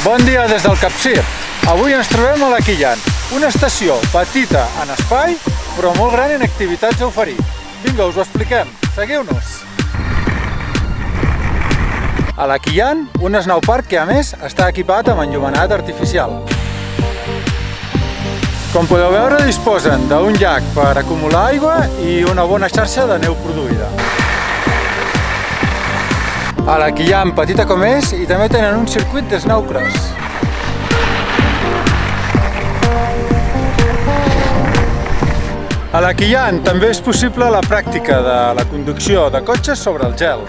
Bon dia des del Capcir. Avui ens trobem a la Quillan, una estació petita en espai, però molt gran en activitats a oferir. Vinga, us ho expliquem. Seguiu-nos. A la Quillan, un snowpark que a més està equipat amb enllumenat artificial. Com podeu veure, disposen d'un llac per acumular aigua i una bona xarxa de neu produïda. A la Quillan, petita com és, i també tenen un circuit de snowcross. A la Quillan també és possible la pràctica de la conducció de cotxes sobre el gel.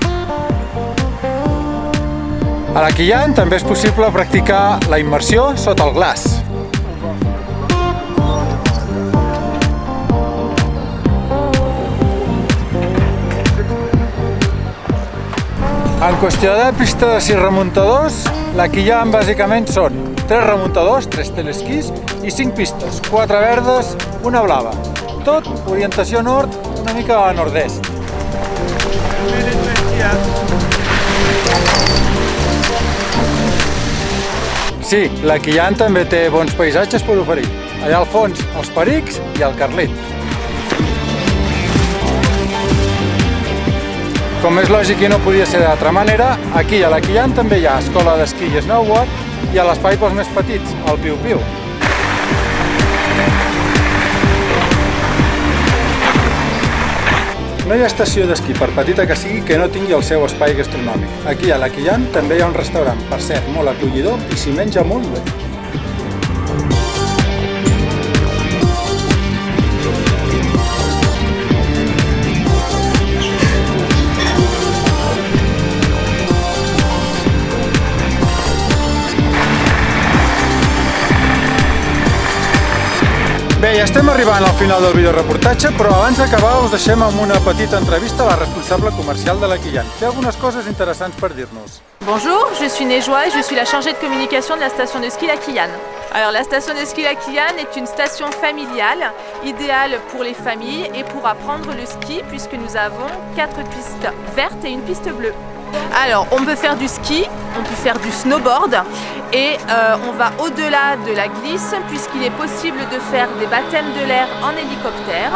A la Quillan també és possible practicar la immersió sota el glaç. En qüestió de pistes i remuntadors, la Quillan bàsicament són 3 remuntadors, 3 telesquís i 5 pistes, 4 verdes, una blava. Tot orientació nord, una mica a nord-est. Sí, la Quillan també té bons paisatges per oferir. Allà al fons, els Perics i el Carlit. Com és lògic i no podia ser d'altra manera, aquí a la Quillan també hi ha escola d'esquí i snowboard i a l'espai pels més petits, el Piu-Piu. No hi ha estació d'esquí, per petita que sigui, que no tingui el seu espai gastronòmic. Aquí a la Quillan també hi ha un restaurant, per cert, molt acollidor i s'hi menja molt bé. Bé, ja estem arribant al final del videoreportatge, però abans d'acabar us deixem amb una petita entrevista a la responsable comercial de la Quillan. Té algunes coses interessants per dir-nos. Bonjour, je suis Nejoie et je suis la chargée de communication de la station de ski La Quillan. Alors la station de ski La Quillan est une station familiale, idéale pour les familles et pour apprendre le ski puisque nous avons 4 pistes vertes et une piste bleue. Alors on peut faire du ski, on peut faire du snowboard et on va au-delà de la glisse puisqu'il est possible de faire des baptêmes de l'air en hélicoptère,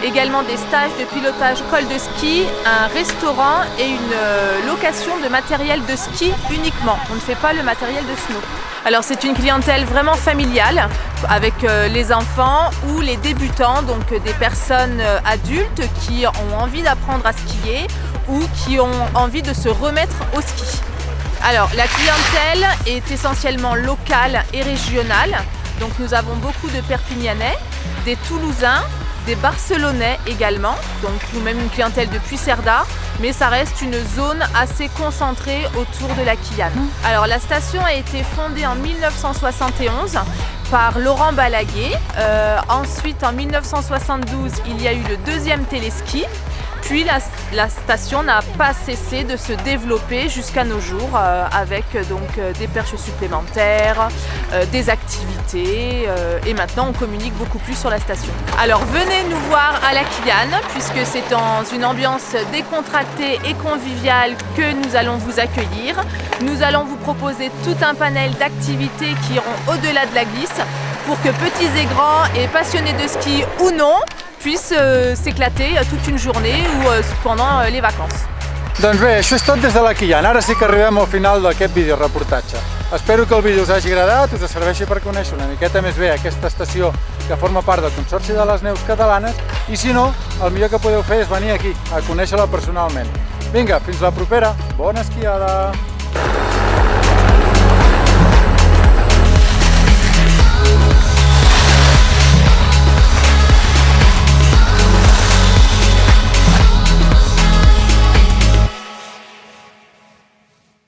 également des stages de pilotage col de ski, un restaurant et une location de matériel de ski uniquement. On ne fait pas le matériel de snow. Alors c'est une clientèle vraiment familiale avec les enfants ou les débutants, donc des personnes adultes qui ont envie d'apprendre à skier ou qui ont envie de se remettre au ski. Alors la clientèle est essentiellement locale et régionale, donc nous avons beaucoup de Perpignanais, des Toulousains, des Barcelonais également, donc nous-mêmes une clientèle de Puigcerdà, mais ça reste une zone assez concentrée autour de la Quillan. Alors la station a été fondée en 1971 par Laurent Balaguer. Ensuite en 1972 il y a eu le deuxième téléski. Puis la station n'a pas cessé de se développer jusqu'à nos jours avec donc des perches supplémentaires, des activités et maintenant on communique beaucoup plus sur la station. Alors venez nous voir à la Quillan puisque c'est dans une ambiance décontractée et conviviale que nous allons vous accueillir. Nous allons vous proposer tout un panel d'activités qui iront au-delà de la glisse pour que petits et grands et passionnés de ski ou non puissent s'éclater toute une journée ou pendant les vacances. Doncs bé, això és tot des de la Quillan. Ara sí que arribem al final d'aquest videoreportatge. Espero que el vídeo us hagi agradat, us serveixi per conèixer una miqueta més bé aquesta estació que forma part del Consorci de les Neus Catalanes i si no, el millor que podeu fer és venir aquí a conèixer-la personalment. Vinga, fins la propera. Bona esquiada!